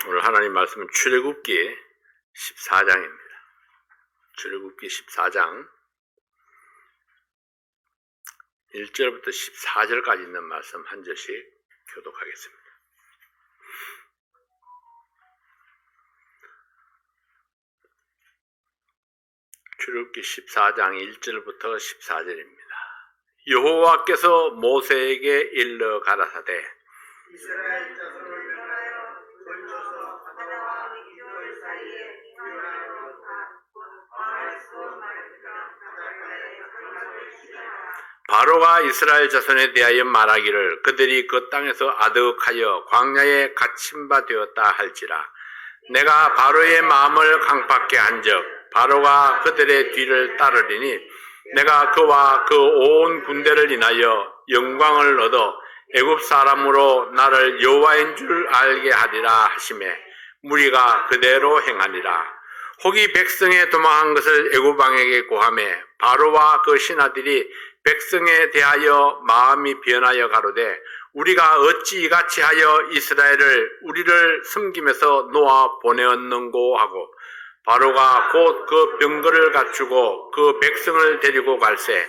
오늘 하나님 말씀은 출애굽기 14장입니다. 출애굽기 14장 1절부터 14절까지 있는 말씀 한 절씩 교독하겠습니다. 출애굽기 14장 1절부터 14절입니다. 여호와께서 모세에게 일러 가라사대 이스라엘 자손을 향하여 걸쳐서 바다와 미디올 사이에 이스라엘로 바알스온 말이라 바닷가에 강가를 시작하라. 바로가 이스라엘 자손에 대하여 말하기를 그들이 그 땅에서 아득하여 광야에 갇힌 바 되었다 할지라. 내가 바로의 마음을 강팍케 한즉 바로가 그들의 뒤를 따르리니 내가 그와 그 온 군대를 인하여 영광을 얻어 애굽 사람으로 나를 여호와인 줄 알게 하리라 하시매 무리가 그대로 행하니라. 혹이 백성에 도망한 것을 애굽 왕에게 고하매 바로와 그 신하들이 백성에 대하여 마음이 변하여 가로되 우리가 어찌 이같이 하여 이스라엘을 우리를 섬김에서 놓아 보내었는고 하고 바로가 곧 그 병거를 갖추고 그 백성을 데리고 갈새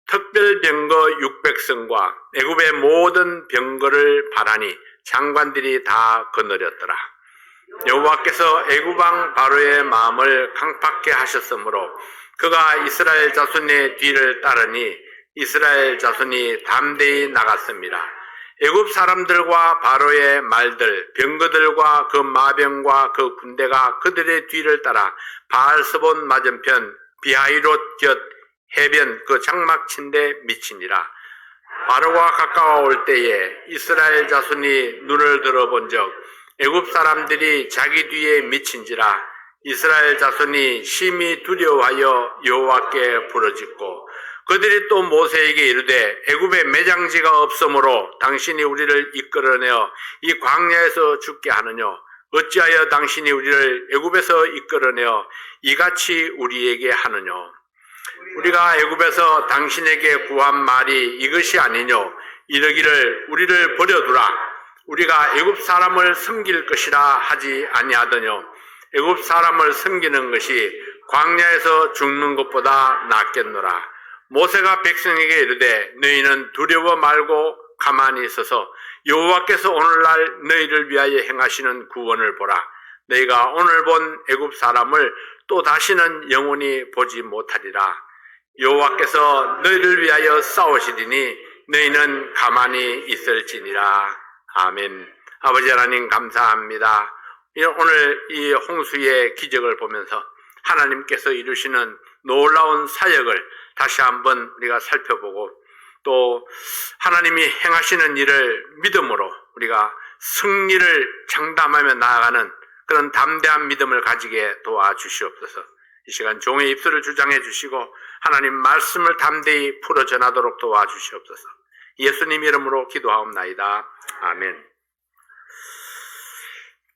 특별 병거 600성과 애굽의 모든 병거를 바라니 장관들이 다 거느렸더라. 여호와께서 애굽 왕 바로의 마음을 강팍케 하셨으므로 그가 이스라엘 자손의 뒤를 따르니 이스라엘 자손이 담대히 나갔습니다. 애굽 사람들과 바로의 말들, 병거들과 그 마병과 그 군대가 그들의 뒤를 따라 바알스본 맞은편 비하이롯 곁 해변 그 장막친데 미치니라. 바로가 가까워올 때에 이스라엘 자손이 눈을 들어본 적 애굽 사람들이 자기 뒤에 미친지라. 이스라엘 자손이 심히 두려워하여 여호와께 부르짖고 그들이 또 모세에게 이르되 애굽에 매장지가 없으므로 당신이 우리를 이끌어내어 이 광야에서 죽게 하느냐. 어찌하여 당신이 우리를 애굽에서 이끌어내어 이같이 우리에게 하느냐. 우리가 애굽에서 당신에게 구한 말이 이것이 아니뇨. 이르기를 우리를 버려두라. 우리가 애굽 사람을 섬길 것이라 하지 아니하더뇨. 애굽 사람을 섬기는 것이 광야에서 죽는 것보다 낫겠노라. 모세가 백성에게 이르되 너희는 두려워 말고 가만히 있어서 여호와께서 오늘날 너희를 위하여 행하시는 구원을 보라. 너희가 오늘 본 애굽 사람을 또 다시는 영원히 보지 못하리라. 여호와께서 너희를 위하여 싸우시리니 너희는 가만히 있을지니라. 아멘. 아버지 하나님 감사합니다. 오늘 이 홍수의 기적을 보면서 하나님께서 이루시는 놀라운 사역을 다시 한번 우리가 살펴보고 또 하나님이 행하시는 일을 믿음으로 우리가 승리를 장담하며 나아가는 그런 담대한 믿음을 가지게 도와주시옵소서. 이 시간 종의 입술을 주장해 주시고 하나님 말씀을 담대히 풀어 전하도록 도와주시옵소서. 예수님 이름으로 기도하옵나이다. 아멘.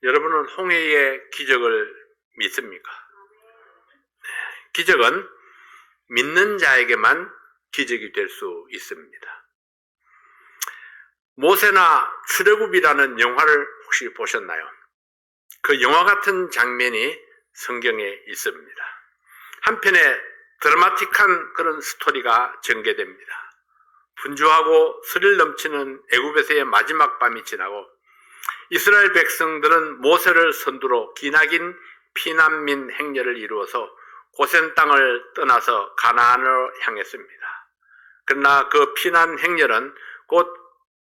여러분은 홍해의 기적을 믿습니까? 기적은 믿는 자에게만 기적이 될 수 있습니다. 모세나 출애굽이라는 영화를 혹시 보셨나요? 그 영화 같은 장면이 성경에 있습니다. 한편에 드라마틱한 그런 스토리가 전개됩니다. 분주하고 스릴 넘치는 애굽에서의 마지막 밤이 지나고 이스라엘 백성들은 모세를 선두로 기나긴 피난민 행렬을 이루어서 고센 땅을 떠나서 가나안으로 향했습니다. 그러나 그 피난 행렬은 곧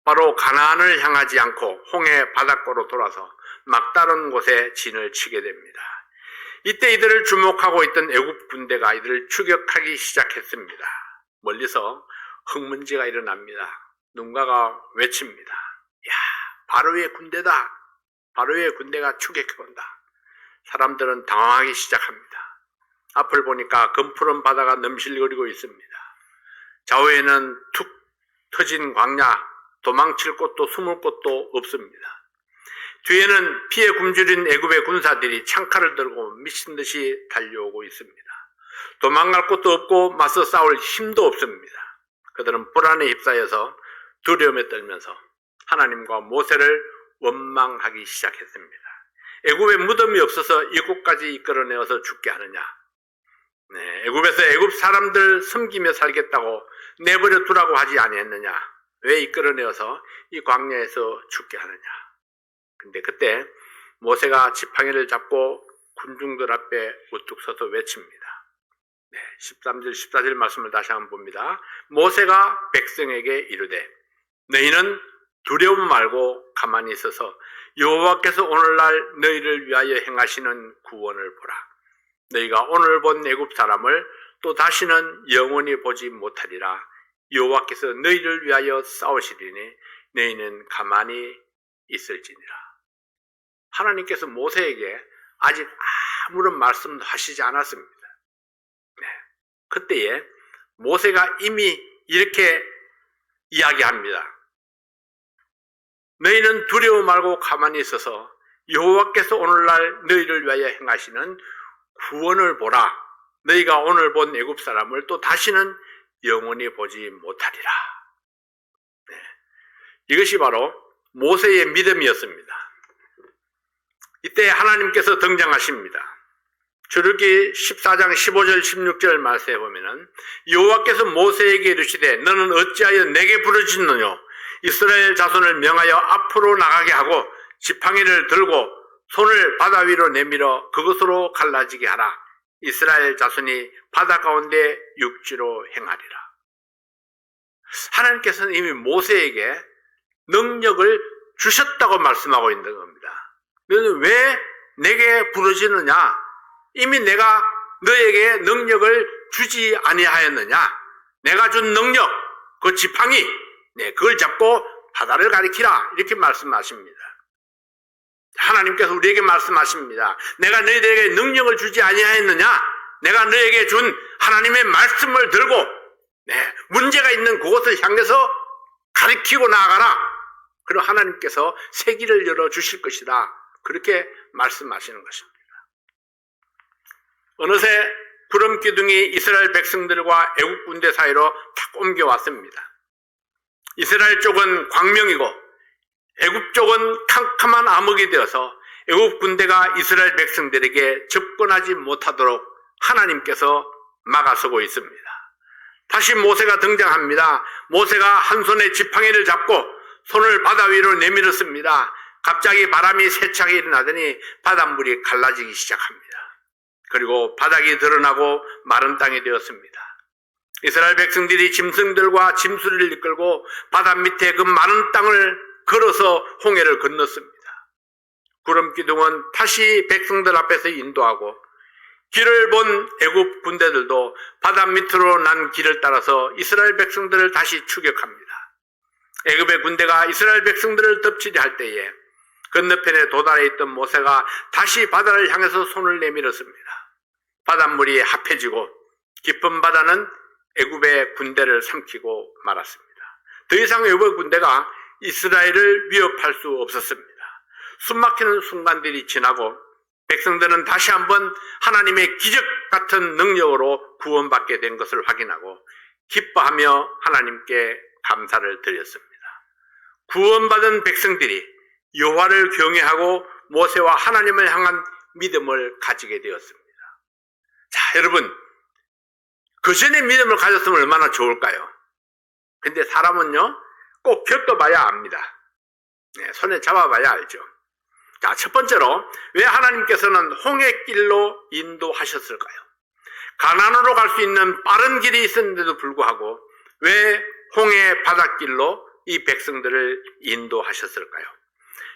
바로 가나안을 향하지 않고 홍해 바닷가로 돌아서 막다른 곳에 진을 치게 됩니다. 이때 이들을 주목하고 있던 애굽 군대가 이들을 추격하기 시작했습니다. 멀리서 흙먼지가 일어납니다. 누군가가 외칩니다. 야, 바로의 군대다. 바로의 군대가 추격해온다. 사람들은 당황하기 시작합니다. 앞을 보니까 검푸른 바다가 넘실거리고 있습니다. 좌우에는 툭 터진 광야, 도망칠 곳도 숨을 곳도 없습니다. 뒤에는 피에 굶주린 애굽의 군사들이 창칼을 들고 미친 듯이 달려오고 있습니다. 도망갈 곳도 없고 맞서 싸울 힘도 없습니다. 그들은 불안에 휩싸여서 두려움에 떨면서 하나님과 모세를 원망하기 시작했습니다. 애굽에 무덤이 없어서 이곳까지 이끌어내어서 죽게 하느냐? 네, 애굽에서 애굽 사람들 섬기며 살겠다고 내버려 두라고 하지 아니했느냐? 왜 이끌어내어서 이 광야에서 죽게 하느냐? 근데 그때 모세가 지팡이를 잡고 군중들 앞에 우뚝 서서 외칩니다. 네, 13절, 14절 말씀을 다시 한번 봅니다. 모세가 백성에게 이르되 너희는 두려움 말고 가만히 있어서 여호와께서 오늘날 너희를 위하여 행하시는 구원을 보라. 너희가 오늘 본 애굽 사람을 또 다시는 영원히 보지 못하리라. 여호와께서 너희를 위하여 싸우시리니 너희는 가만히 있을지니라. 하나님께서 모세에게 아직 아무런 말씀도 하시지 않았습니다. 네. 그때에 모세가 이미 이렇게 이야기합니다. 너희는 두려워 말고 가만히 있어서 여호와께서 오늘날 너희를 위하여 행하시는 구원을 보라. 너희가 오늘 본 애굽 사람을 또 다시는 영원히 보지 못하리라. 네. 이것이 바로 모세의 믿음이었습니다. 이때 하나님께서 등장하십니다. 출애굽기 14장 15절 16절 말씀에 보면은 여호와께서 모세에게 이르시되 너는 어찌하여 내게 부르짖느뇨? 이스라엘 자손을 명하여 앞으로 나가게 하고 지팡이를 들고 손을 바다 위로 내밀어 그것으로 갈라지게 하라. 이스라엘 자손이 바다 가운데 육지로 행하리라. 하나님께서는 이미 모세에게 능력을 주셨다고 말씀하고 있는 겁니다. 너는 왜 내게 부르짖느냐? 이미 내가 너에게 능력을 주지 아니하였느냐? 내가 준 능력, 그 지팡이, 네, 그걸 잡고 바다를 가리키라. 이렇게 말씀하십니다. 하나님께서 우리에게 말씀하십니다. 내가 너희들에게 능력을 주지 아니하였느냐? 내가 너에게 준 하나님의 말씀을 들고 네, 문제가 있는 그곳을 향해서 가리키고 나아가라. 그리고 하나님께서 새 길을 열어주실 것이다. 그렇게 말씀하시는 것입니다. 어느새 구름 기둥이 이스라엘 백성들과 애국 군대 사이로 탁 옮겨왔습니다. 이스라엘 쪽은 광명이고 애굽 쪽은 캄캄한 암흑이 되어서 애굽 군대가 이스라엘 백성들에게 접근하지 못하도록 하나님께서 막아서고 있습니다. 다시 모세가 등장합니다. 모세가 한 손에 지팡이를 잡고 손을 바다 위로 내밀었습니다. 갑자기 바람이 세차게 일어나더니 바닷물이 갈라지기 시작합니다. 그리고 바닥이 드러나고 마른 땅이 되었습니다. 이스라엘 백성들이 짐승들과 짐수리를 이끌고 바다 밑에 그 마른 땅을 걸어서 홍해를 건넜습니다. 구름 기둥은 다시 백성들 앞에서 인도하고 길을 본 애굽 군대들도 바다 밑으로 난 길을 따라서 이스라엘 백성들을 다시 추격합니다. 애굽의 군대가 이스라엘 백성들을 덮치려 할 때에 건너편에 도달해 있던 모세가 다시 바다를 향해서 손을 내밀었습니다. 바닷물이 합해지고 깊은 바다는 애굽의 군대를 삼키고 말았습니다. 더 이상 애굽의 군대가 이스라엘을 위협할 수 없었습니다. 숨막히는 순간들이 지나고 백성들은 다시 한번 하나님의 기적 같은 능력으로 구원받게 된 것을 확인하고 기뻐하며 하나님께 감사를 드렸습니다. 구원받은 백성들이 여호와를 경외하고 모세와 하나님을 향한 믿음을 가지게 되었습니다. 자, 여러분, 그 전에 믿음을 가졌으면 얼마나 좋을까요? 근데 사람은요, 꼭 겪어봐야 압니다. 네, 손에 잡아봐야 알죠. 자, 첫 번째로 왜 하나님께서는 홍해길로 인도하셨을까요? 가나안으로 갈 수 있는 빠른 길이 있었는데도 불구하고 왜 홍해 바닷길로 이 백성들을 인도하셨을까요?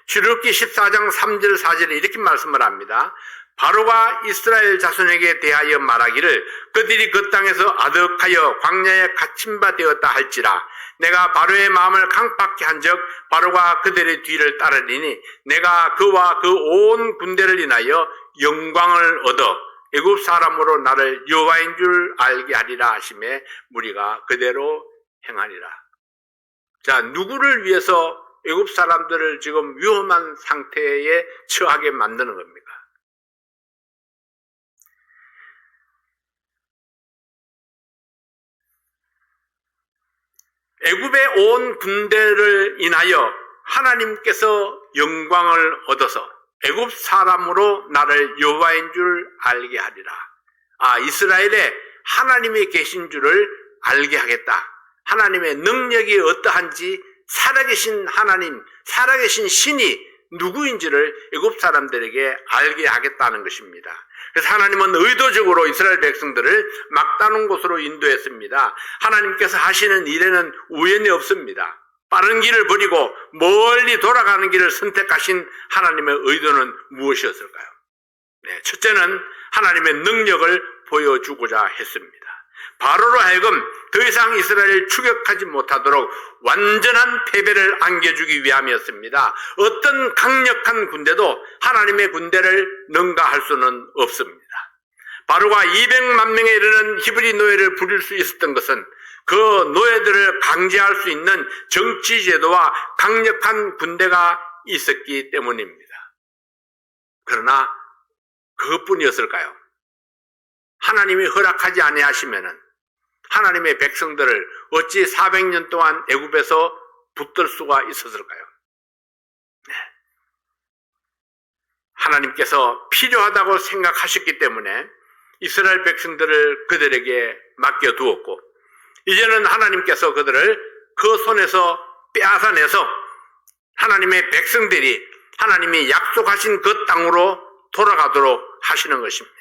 출애굽기 14장 3절 4절에 이렇게 말씀을 합니다. 바로가 이스라엘 자손에게 대하여 말하기를 그들이 그 땅에서 아득하여 광야에 갇힌 바 되었다 할지라 내가 바로의 마음을 강팍케 한즉 바로가 그들의 뒤를 따르리니 내가 그와 그 온 군대를 인하여 영광을 얻어 애굽 사람으로 나를 여호와인 줄 알게 하리라 하시매 무리가 그대로 행하리라. 자, 누구를 위해서 애굽 사람들을 지금 위험한 상태에 처하게 만드는 겁니까? 애굽의 온 군대를 인하여 하나님께서 영광을 얻어서 애굽 사람으로 나를 여호와인 줄 알게 하리라. 이스라엘에 하나님이 계신 줄을 알게 하겠다. 하나님의 능력이 어떠한지, 살아계신 하나님, 살아계신 신이 누구인지를 애굽 사람들에게 알게 하겠다는 것입니다. 그래서 하나님은 의도적으로 이스라엘 백성들을 막다른 곳으로 인도했습니다. 하나님께서 하시는 일에는 우연이 없습니다. 빠른 길을 버리고 멀리 돌아가는 길을 선택하신 하나님의 의도는 무엇이었을까요? 첫째는 하나님의 능력을 보여주고자 했습니다. 바로로 하여금 더 이상 이스라엘을 추격하지 못하도록 완전한 패배를 안겨주기 위함이었습니다. 어떤 강력한 군대도 하나님의 군대를 능가할 수는 없습니다. 바로가 200만 명에 이르는 히브리 노예를 부릴 수 있었던 것은 그 노예들을 강제할 수 있는 정치 제도와 강력한 군대가 있었기 때문입니다. 그러나 그것뿐이었을까요? 하나님이 허락하지 아니하시면은 하나님의 백성들을 어찌 400년 동안 애굽에서 붙들 수가 있었을까요? 하나님께서 필요하다고 생각하셨기 때문에 이스라엘 백성들을 그들에게 맡겨두었고, 이제는 하나님께서 그들을 그 손에서 빼앗아내서 하나님의 백성들이 하나님이 약속하신 그 땅으로 돌아가도록 하시는 것입니다.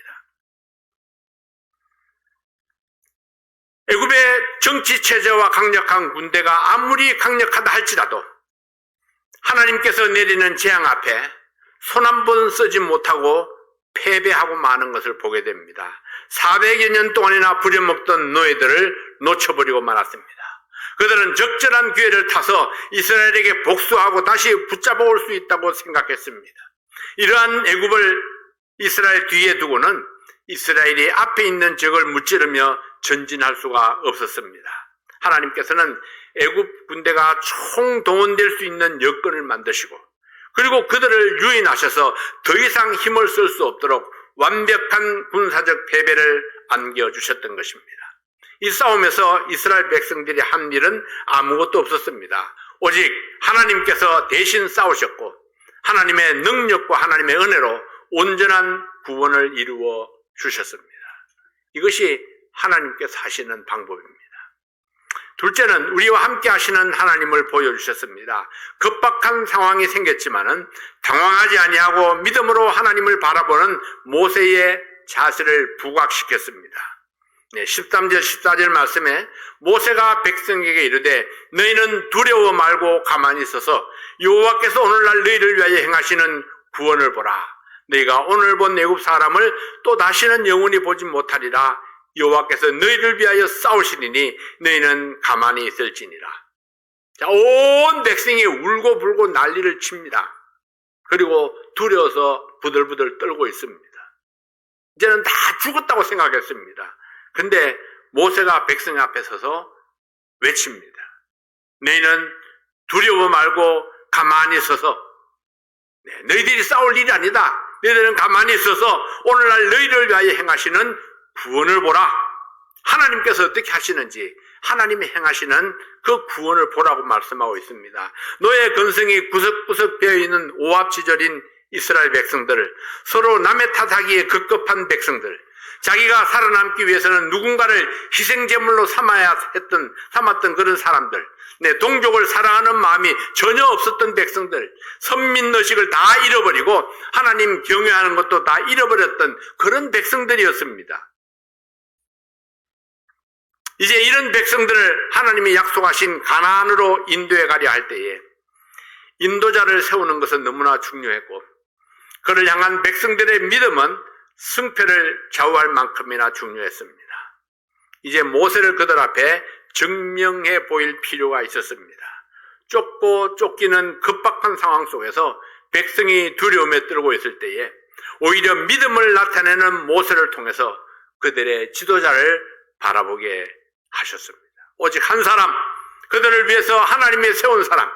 애굽의 정치 체제와 강력한 군대가 아무리 강력하다 할지라도 하나님께서 내리는 재앙 앞에 손 한 번 쓰지 못하고 패배하고 마는 것을 보게 됩니다. 400여 년 동안이나 부려먹던 노예들을 놓쳐버리고 말았습니다. 그들은 적절한 기회를 타서 이스라엘에게 복수하고 다시 붙잡아올 수 있다고 생각했습니다. 이러한 애굽을 이스라엘 뒤에 두고는 이스라엘이 앞에 있는 적을 무찌르며 전진할 수가 없었습니다. 하나님께서는 애굽 군대가 총동원될 수 있는 여건을 만드시고, 그리고 그들을 유인하셔서 더 이상 힘을 쓸 수 없도록 완벽한 군사적 패배를 안겨주셨던 것입니다. 이 싸움에서 이스라엘 백성들이 한 일은 아무것도 없었습니다. 오직 하나님께서 대신 싸우셨고, 하나님의 능력과 하나님의 은혜로 온전한 구원을 이루어 주셨습니다. 이것이 하나님께서 하시는 방법입니다. 둘째는 우리와 함께 하시는 하나님을 보여주셨습니다. 급박한 상황이 생겼지만은 당황하지 아니하고 믿음으로 하나님을 바라보는 모세의 자세를 부각시켰습니다. 13절 14절 말씀에 모세가 백성에게 이르되 너희는 두려워 말고 가만히 있어서 여호와께서 오늘날 너희를 위하여 행하시는 구원을 보라. 너희가 오늘 본 애굽 사람을 또 다시는 영원히 보지 못하리라. 여호와께서 너희를 위하여 싸우시리니 너희는 가만히 있을지니라. 자, 온 백성이 울고 불고 난리를 칩니다. 그리고 두려워서 부들부들 떨고 있습니다. 이제는 다 죽었다고 생각했습니다. 근데 모세가 백성 앞에 서서 외칩니다. 너희는 두려워 말고 가만히 서서, 너희들이 싸울 일이 아니다. 너희들은 가만히 있어서 오늘날 너희를 위하여 행하시는 구원을 보라. 하나님께서 어떻게 하시는지 하나님이 행하시는 그 구원을 보라고 말씀하고 있습니다. 노예 근성이 구석구석 되어있는 오합지졸인 이스라엘 백성들, 서로 남의 탓하기에 급급한 백성들, 자기가 살아남기 위해서는 누군가를 희생제물로 삼았던 그런 사람들, 동족을 사랑하는 마음이 전혀 없었던 백성들, 선민의식을 다 잃어버리고 하나님 경외하는 것도 다 잃어버렸던 그런 백성들이었습니다. 이제 이런 백성들을 하나님이 약속하신 가나안으로 인도해 가려 할 때에 인도자를 세우는 것은 너무나 중요했고, 그를 향한 백성들의 믿음은 승패를 좌우할 만큼이나 중요했습니다. 이제 모세를 그들 앞에 증명해 보일 필요가 있었습니다. 쫓고 쫓기는 급박한 상황 속에서 백성이 두려움에 떨고 있을 때에 오히려 믿음을 나타내는 모세를 통해서 그들의 지도자를 바라보게 하셨습니다. 오직 한 사람, 그들을 위해서 하나님이 세운 사람,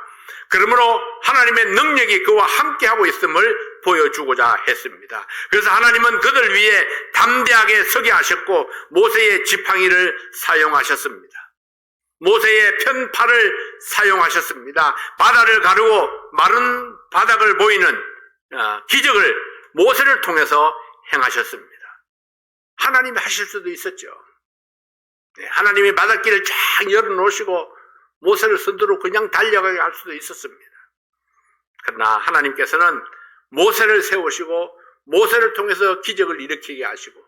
그러므로 하나님의 능력이 그와 함께하고 있음을 보여주고자 했습니다. 그래서 하나님은 그들 위해 담대하게 서게 하셨고 모세의 지팡이를 사용하셨습니다. 모세의 편팔을 사용하셨습니다. 바다를 가르고 마른 바닥을 보이는 기적을 모세를 통해서 행하셨습니다. 하나님이 하실 수도 있었죠. 하나님이 바닷길을 쫙 열어놓으시고 모세를 선두로 그냥 달려가게 할 수도 있었습니다. 그러나 하나님께서는 모세를 세우시고 모세를 통해서 기적을 일으키게 하시고,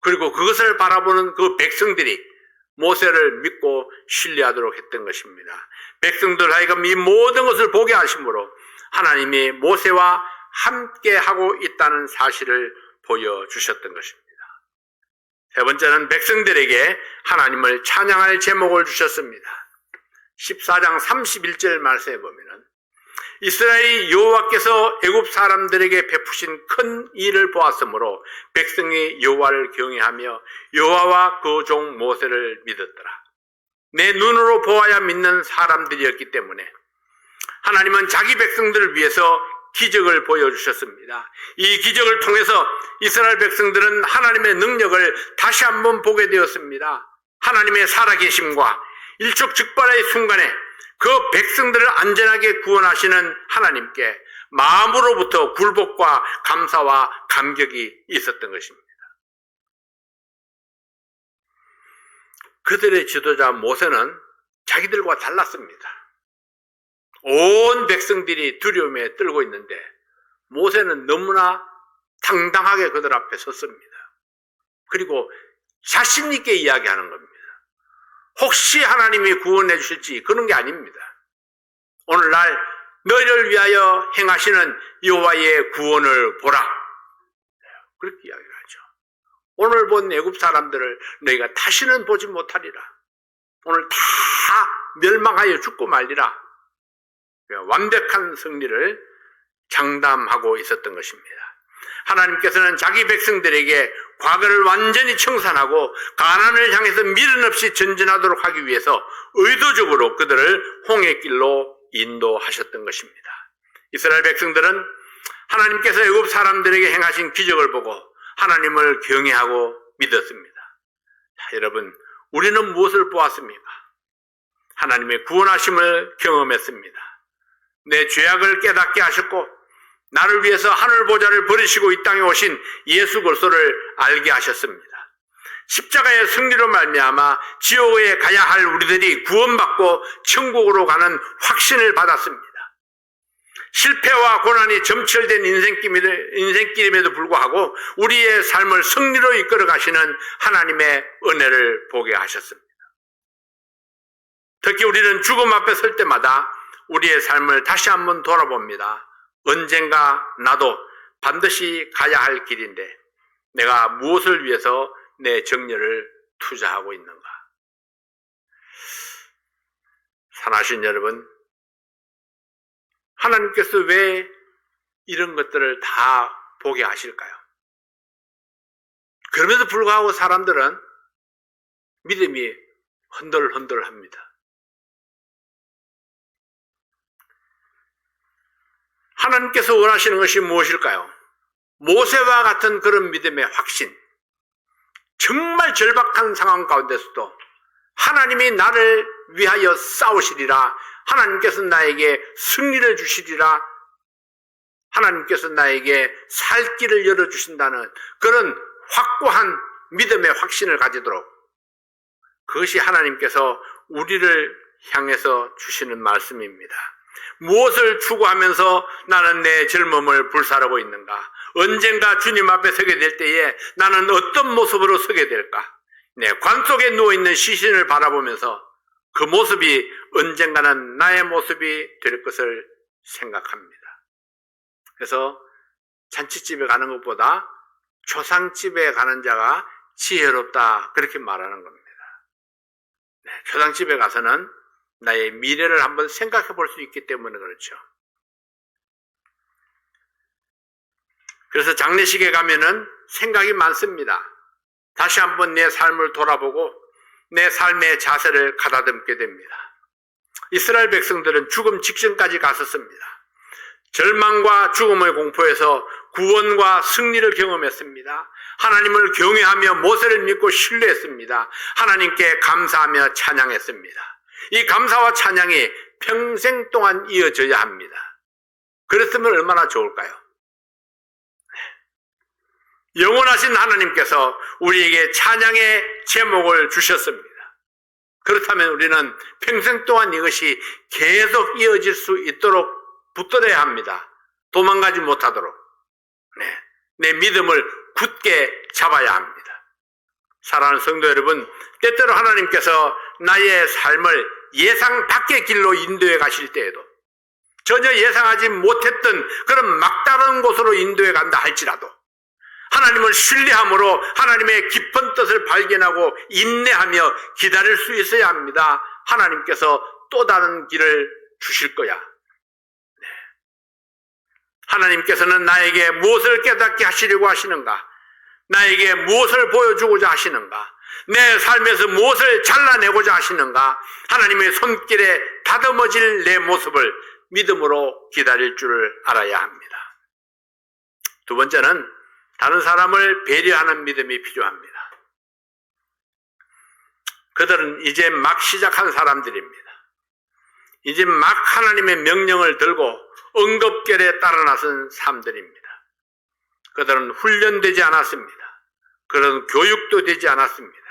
그리고 그것을 바라보는 그 백성들이 모세를 믿고 신뢰하도록 했던 것입니다. 백성들 하여금 이 모든 것을 보게 하심으로 하나님이 모세와 함께 하고 있다는 사실을 보여주셨던 것입니다. 세 번째는 백성들에게 하나님을 찬양할 제목을 주셨습니다. 14장 31절 말씀에 보면은 이스라엘이 여호와께서 애굽 사람들에게 베푸신 큰 일을 보았으므로 백성이 여호와를 경외하며 여호와와 그 종 모세를 믿었더라. 내 눈으로 보아야 믿는 사람들이었기 때문에 하나님은 자기 백성들을 위해서 기적을 보여주셨습니다. 이 기적을 통해서 이스라엘 백성들은 하나님의 능력을 다시 한번 보게 되었습니다. 하나님의 살아계심과 일촉즉발의 순간에 그 백성들을 안전하게 구원하시는 하나님께 마음으로부터 굴복과 감사와 감격이 있었던 것입니다. 그들의 지도자 모세는 자기들과 달랐습니다. 온 백성들이 두려움에 떨고 있는데 모세는 너무나 당당하게 그들 앞에 섰습니다. 그리고 자신 있게 이야기하는 겁니다. 혹시 하나님이 구원해 주실지 그런 게 아닙니다. 오늘날 너희를 위하여 행하시는 여호와의 구원을 보라, 그렇게 이야기를 하죠. 오늘 본 애굽 사람들을 너희가 다시는 보지 못하리라. 오늘 다 멸망하여 죽고 말리라. 완벽한 승리를 장담하고 있었던 것입니다. 하나님께서는 자기 백성들에게 과거를 완전히 청산하고 가나안을 향해서 미련 없이 전진하도록 하기 위해서 의도적으로 그들을 홍해길로 인도하셨던 것입니다. 이스라엘 백성들은 하나님께서 애굽 사람들에게 행하신 기적을 보고 하나님을 경외하고 믿었습니다. 자, 여러분, 우리는 무엇을 보았습니까? 하나님의 구원하심을 경험했습니다. 내 죄악을 깨닫게 하셨고 나를 위해서 하늘 보좌를 버리시고 이 땅에 오신 예수 그리스도를 알게 하셨습니다. 십자가의 승리로 말미암아 지옥에 가야 할 우리들이 구원받고 천국으로 가는 확신을 받았습니다. 실패와 고난이 점철된 인생길임에도 불구하고 우리의 삶을 승리로 이끌어 가시는 하나님의 은혜를 보게 하셨습니다. 특히 우리는 죽음 앞에 설 때마다 우리의 삶을 다시 한번 돌아봅니다. 언젠가 나도 반드시 가야 할 길인데 내가 무엇을 위해서 내 정열을 투자하고 있는가? 사랑하신 여러분, 하나님께서 왜 이런 것들을 다 보게 하실까요? 그럼에도 불구하고 사람들은 믿음이 흔들흔들합니다. 하나님께서 원하시는 것이 무엇일까요? 모세와 같은 그런 믿음의 확신, 정말 절박한 상황 가운데서도 하나님이 나를 위하여 싸우시리라, 하나님께서 나에게 승리를 주시리라, 하나님께서 나에게 살 길을 열어주신다는 그런 확고한 믿음의 확신을 가지도록, 그것이 하나님께서 우리를 향해서 주시는 말씀입니다. 무엇을 추구하면서 나는 내 젊음을 불살하고 있는가? 언젠가 주님 앞에 서게 될 때에 나는 어떤 모습으로 서게 될까? 관 속에 누워있는 시신을 바라보면서 그 모습이 언젠가는 나의 모습이 될 것을 생각합니다. 그래서 잔치집에 가는 것보다 초상집에 가는 자가 지혜롭다, 그렇게 말하는 겁니다. 초상집에 가서는 나의 미래를 한번 생각해 볼 수 있기 때문에 그렇죠. 그래서 장례식에 가면은 생각이 많습니다. 다시 한번 내 삶을 돌아보고 내 삶의 자세를 가다듬게 됩니다. 이스라엘 백성들은 죽음 직전까지 갔었습니다. 절망과 죽음의 공포에서 구원과 승리를 경험했습니다. 하나님을 경외하며 모세를 믿고 신뢰했습니다. 하나님께 감사하며 찬양했습니다. 이 감사와 찬양이 평생 동안 이어져야 합니다. 그랬으면 얼마나 좋을까요? 영원하신 하나님께서 우리에게 찬양의 제목을 주셨습니다. 그렇다면 우리는 평생 동안 이것이 계속 이어질 수 있도록 붙들어야 합니다. 도망가지 못하도록. 내 믿음을 굳게 잡아야 합니다. 사랑하는 성도 여러분, 때때로 하나님께서 나의 삶을 예상 밖의 길로 인도해 가실 때에도, 전혀 예상하지 못했던 그런 막다른 곳으로 인도해 간다 할지라도 하나님을 신뢰함으로 하나님의 깊은 뜻을 발견하고 인내하며 기다릴 수 있어야 합니다. 하나님께서 또 다른 길을 주실 거야. 하나님께서는 나에게 무엇을 깨닫게 하시려고 하시는가? 나에게 무엇을 보여주고자 하시는가? 내 삶에서 무엇을 잘라내고자 하시는가? 하나님의 손길에 다듬어질 내 모습을 믿음으로 기다릴 줄을 알아야 합니다. 두 번째는 다른 사람을 배려하는 믿음이 필요합니다. 그들은 이제 막 시작한 사람들입니다. 이제 막 하나님의 명령을 들고 응급결에 따라 나선 사람들입니다. 그들은 훈련되지 않았습니다. 그들은 교육도 되지 않았습니다.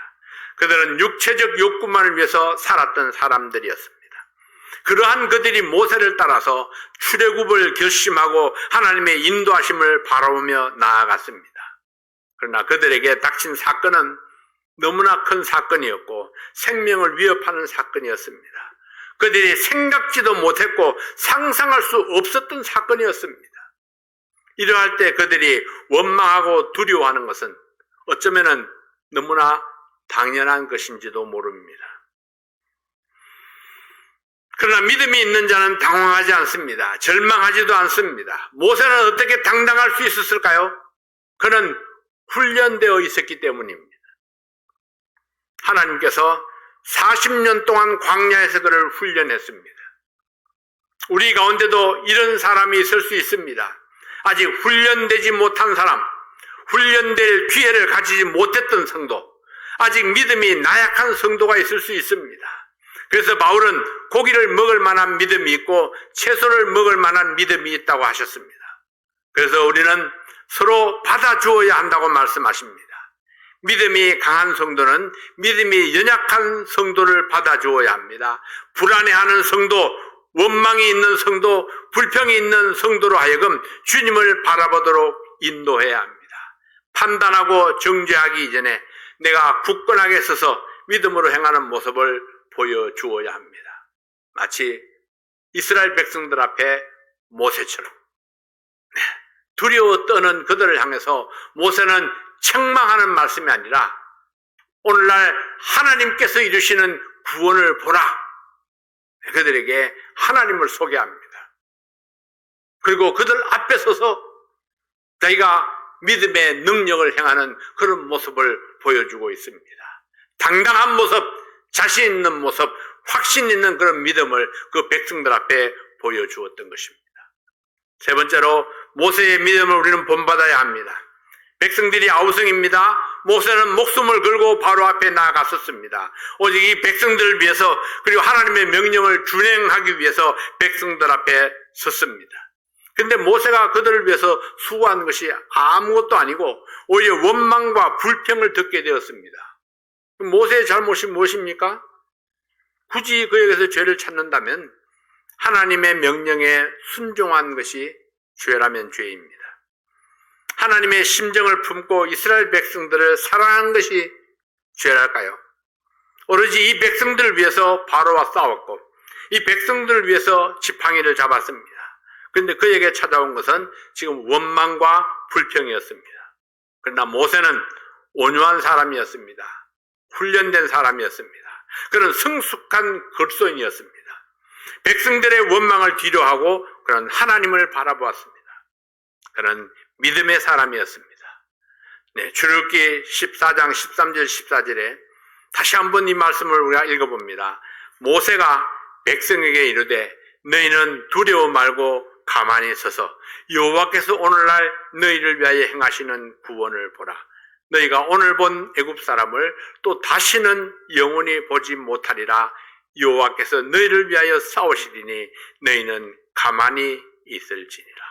그들은 육체적 욕구만을 위해서 살았던 사람들이었습니다. 그러한 그들이 모세를 따라서 출애굽을 결심하고 하나님의 인도하심을 바라보며 나아갔습니다. 그러나 그들에게 닥친 사건은 너무나 큰 사건이었고 생명을 위협하는 사건이었습니다. 그들이 생각지도 못했고 상상할 수 없었던 사건이었습니다. 이러할 때 그들이 원망하고 두려워하는 것은 어쩌면 너무나 당연한 것인지도 모릅니다. 그러나 믿음이 있는 자는 당황하지 않습니다. 절망하지도 않습니다. 모세는 어떻게 당당할 수 있었을까요? 그는 훈련되어 있었기 때문입니다. 하나님께서 40년 동안 광야에서 그를 훈련했습니다. 우리 가운데도 이런 사람이 있을 수 있습니다. 아직 훈련되지 못한 사람, 훈련될 기회를 가지지 못했던 성도, 아직 믿음이 나약한 성도가 있을 수 있습니다. 그래서 바울은 고기를 먹을 만한 믿음이 있고 채소를 먹을 만한 믿음이 있다고 하셨습니다. 그래서 우리는 서로 받아주어야 한다고 말씀하십니다. 믿음이 강한 성도는 믿음이 연약한 성도를 받아주어야 합니다. 불안해하는 성도, 원망이 있는 성도, 불평이 있는 성도로 하여금 주님을 바라보도록 인도해야 합니다. 판단하고 정죄하기 이전에 내가 굳건하게 서서 믿음으로 행하는 모습을 보여주어야 합니다. 마치 이스라엘 백성들 앞에 모세처럼 두려워 떠는 그들을 향해서 모세는 책망하는 말씀이 아니라 오늘날 하나님께서 이루시는 구원을 보라, 그들에게 하나님을 소개합니다. 그리고 그들 앞에 서서 자기가 믿음의 능력을 행하는 그런 모습을 보여주고 있습니다. 당당한 모습, 자신 있는 모습, 확신 있는 그런 믿음을 그 백성들 앞에 보여주었던 것입니다. 세 번째로 모세의 믿음을 우리는 본받아야 합니다. 백성들이 아우성입니다. 모세는 목숨을 걸고 바로 앞에 나아갔었습니다. 오직 이 백성들을 위해서, 그리고 하나님의 명령을 준행하기 위해서 백성들 앞에 섰습니다. 근데 모세가 그들을 위해서 수고한 것이 아무것도 아니고 오히려 원망과 불평을 듣게 되었습니다. 모세의 잘못이 무엇입니까? 굳이 그에게서 죄를 찾는다면 하나님의 명령에 순종한 것이 죄라면 죄입니다. 하나님의 심정을 품고 이스라엘 백성들을 사랑한 것이 죄랄까요? 오로지 이 백성들을 위해서 바로와 싸웠고 이 백성들을 위해서 지팡이를 잡았습니다. 그런데 그에게 찾아온 것은 지금 원망과 불평이었습니다. 그러나 모세는 온유한 사람이었습니다. 훈련된 사람이었습니다. 그는 성숙한 걸소인이었습니다. 백성들의 원망을 뒤로하고 그는 하나님을 바라보았습니다. 그는 믿음의 사람이었습니다. 출애굽기 14장 13절 14절에 다시 한번 이 말씀을 우리가 읽어봅니다. 모세가 백성에게 이르되 너희는 두려워 말고 가만히 서서 여호와께서 오늘날 너희를 위하여 행하시는 구원을 보라. 너희가 오늘 본 애굽 사람을 또 다시는 영원히 보지 못하리라. 여호와께서 너희를 위하여 싸우시리니 너희는 가만히 있을지니라.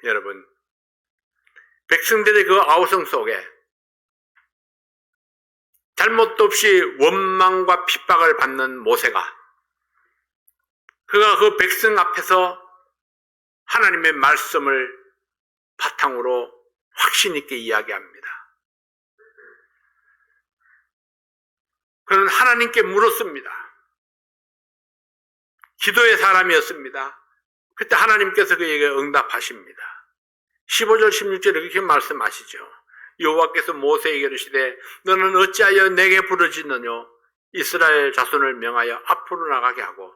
여러분, 백성들의 그 아우성 속에 잘못도 없이 원망과 핍박을 받는 모세가 그가 그 백성 앞에서 하나님의 말씀을 바탕으로 확신 있게 이야기합니다. 그는 하나님께 물었습니다. 기도의 사람이었습니다. 그때 하나님께서 그에게 응답하십니다. 15절 16절에 이렇게 말씀하시죠. 여호와께서 모세에게 이르시되 너는 어찌하여 내게 부르짖느냐 이스라엘 자손을 명하여 앞으로 나가게 하고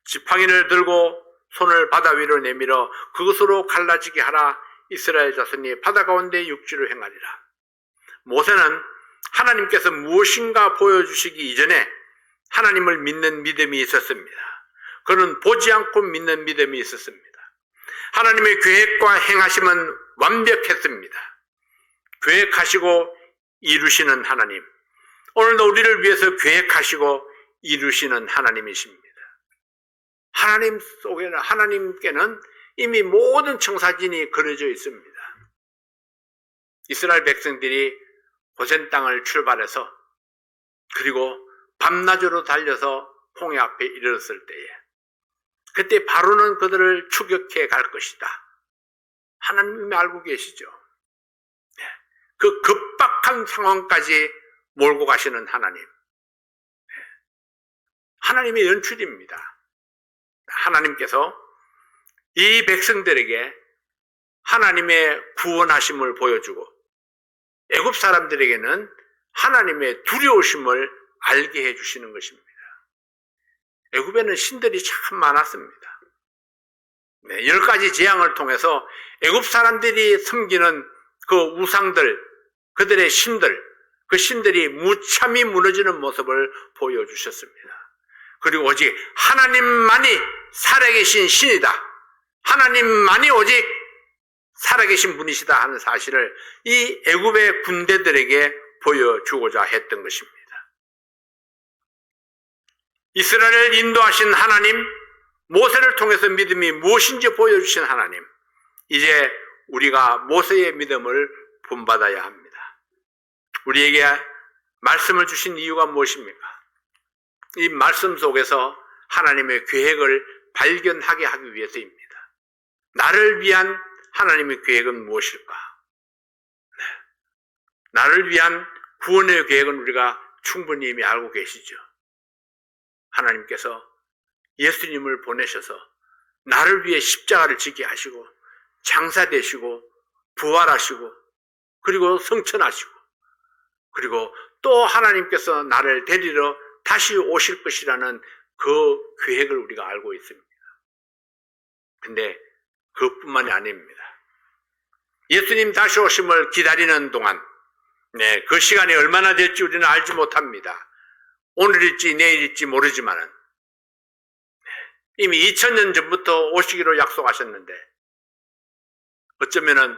지팡이를 들고 손을 바다 위로 내밀어 그것으로 갈라지게 하라. 이스라엘 자손이 바다 가운데 육지로 행하리라. 모세는 하나님께서 무엇인가 보여주시기 이전에 하나님을 믿는 믿음이 있었습니다. 그는 보지 않고 믿는 믿음이 있었습니다. 하나님의 계획과 행하심은 완벽했습니다. 계획하시고 이루시는 하나님, 오늘도 우리를 위해서 계획하시고 이루시는 하나님이십니다. 하나님 속에는, 하나님께는 이미 모든 청사진이 그려져 있습니다. 이스라엘 백성들이 고센 땅을 출발해서 그리고 밤낮으로 달려서 홍해 앞에 이르렀을 때에 그때 바로는 그들을 추격해 갈 것이다. 하나님이 알고 계시죠. 그 급박한 상황까지 몰고 가시는 하나님. 하나님의 연출입니다. 하나님께서 이 백성들에게 하나님의 구원하심을 보여주고 애굽 사람들에게는 하나님의 두려우심을 알게 해주시는 것입니다. 애굽에는 신들이 참 많았습니다. 10가지 재앙을 통해서 애굽 사람들이 섬기는 그 우상들, 그들의 신들, 그 신들이 무참히 무너지는 모습을 보여주셨습니다. 그리고 오직 하나님만이 살아계신 신이다. 하나님만이 오직 살아계신 분이시다 하는 사실을 이 애굽의 군대들에게 보여주고자 했던 것입니다. 이스라엘을 인도하신 하나님, 모세를 통해서 믿음이 무엇인지 보여주신 하나님, 이제 우리가 모세의 믿음을 본받아야 합니다. 우리에게 말씀을 주신 이유가 무엇입니까? 이 말씀 속에서 하나님의 계획을 발견하게 하기 위해서입니다. 나를 위한 하나님의 계획은 무엇일까? 나를 위한 구원의 계획은 우리가 충분히 이미 알고 계시죠. 하나님께서 예수님을 보내셔서 나를 위해 십자가를 지게 하시고 장사되시고 부활하시고 그리고 성천하시고 그리고 또 하나님께서 나를 데리러 다시 오실 것이라는 그 계획을 우리가 알고 있습니다. 근데 그것뿐만이 아닙니다. 예수님 다시 오심을 기다리는 동안 그 시간이 얼마나 될지 우리는 알지 못합니다. 오늘일지 내일일지 모르지만은 이미 2000년 전부터 오시기로 약속하셨는데 어쩌면은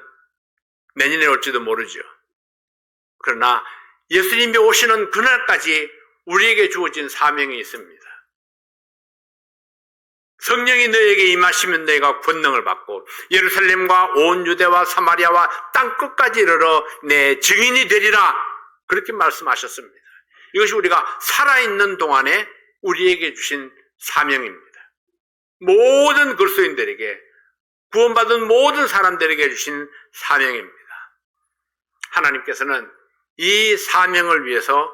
내년에 올지도 모르죠. 그러나 예수님이 오시는 그날까지 우리에게 주어진 사명이 있습니다. 성령이 너에게 임하시면 너희가 권능을 받고 예루살렘과 온 유대와 사마리아와 땅끝까지 이르러 내 증인이 되리라. 그렇게 말씀하셨습니다. 이것이 우리가 살아있는 동안에 우리에게 주신 사명입니다. 모든 그리스도인들에게 구원받은 모든 사람들에게 주신 사명입니다. 하나님께서는 이 사명을 위해서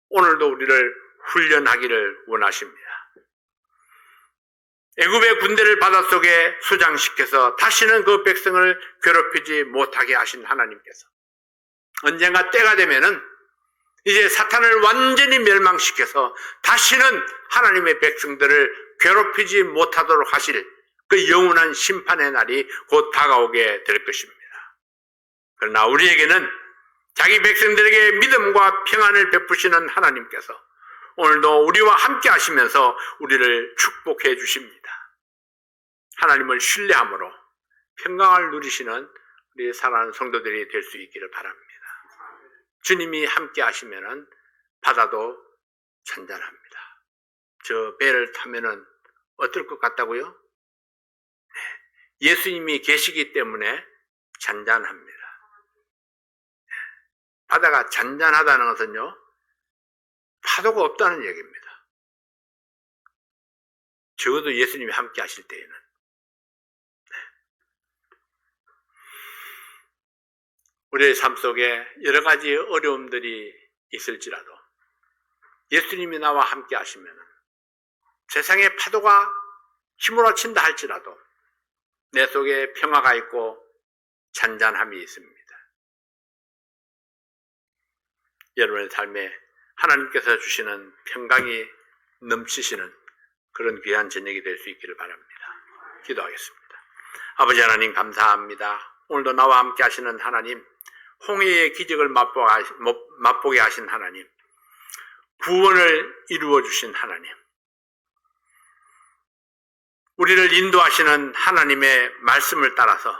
오늘도 우리를 훈련하기를 원하십니다. 애굽의 군대를 바닷속에 수장시켜서 다시는 그 백성을 괴롭히지 못하게 하신 하나님께서 언젠가 때가 되면은 이제 사탄을 완전히 멸망시켜서 다시는 하나님의 백성들을 괴롭히지 못하도록 하실 그 영원한 심판의 날이 곧 다가오게 될 것입니다. 그러나 우리에게는 자기 백성들에게 믿음과 평안을 베푸시는 하나님께서 오늘도 우리와 함께 하시면서 우리를 축복해 주십니다. 하나님을 신뢰함으로 평강을 누리시는 우리 사랑하는 성도들이 될 수 있기를 바랍니다. 주님이 함께 하시면은 바다도 잔잔합니다. 저 배를 타면은 어떨 것 같다고요? 예수님이 계시기 때문에 잔잔합니다. 바다가 잔잔하다는 것은요, 파도가 없다는 얘기입니다. 적어도 예수님이 함께 하실 때에는. 우리의 삶 속에 여러 가지 어려움들이 있을지라도 예수님이 나와 함께 하시면 세상의 파도가 휘몰아친다 할지라도 내 속에 평화가 있고 잔잔함이 있습니다. 여러분의 삶에 하나님께서 주시는 평강이 넘치시는 그런 귀한 저녁이 될 수 있기를 바랍니다. 기도하겠습니다. 아버지 하나님 감사합니다. 오늘도 나와 함께 하시는 하나님, 홍해의 기적을 맛보게 하신 하나님, 구원을 이루어 주신 하나님, 우리를 인도하시는 하나님의 말씀을 따라서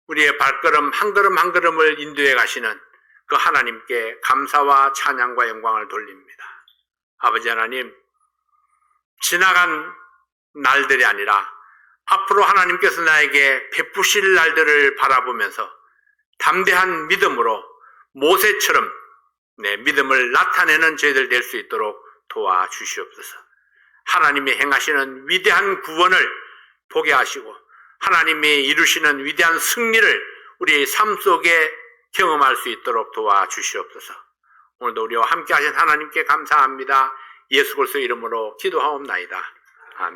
우리의 발걸음 한 걸음 한 걸음을 인도해 가시는 그 하나님께 감사와 찬양과 영광을 돌립니다. 아버지 하나님, 지나간 날들이 아니라 앞으로 하나님께서 나에게 베푸실 날들을 바라보면서 담대한 믿음으로 모세처럼 내 믿음을 나타내는 저희들 될 수 있도록 도와주시옵소서. 하나님이 행하시는 위대한 구원을 보게 하시고 하나님이 이루시는 위대한 승리를 우리의 삶 속에 경험할 수 있도록 도와주시옵소서. 오늘도 우리와 함께 하신 하나님께 감사합니다. 예수 그리스도의 이름으로 기도하옵나이다. 아멘.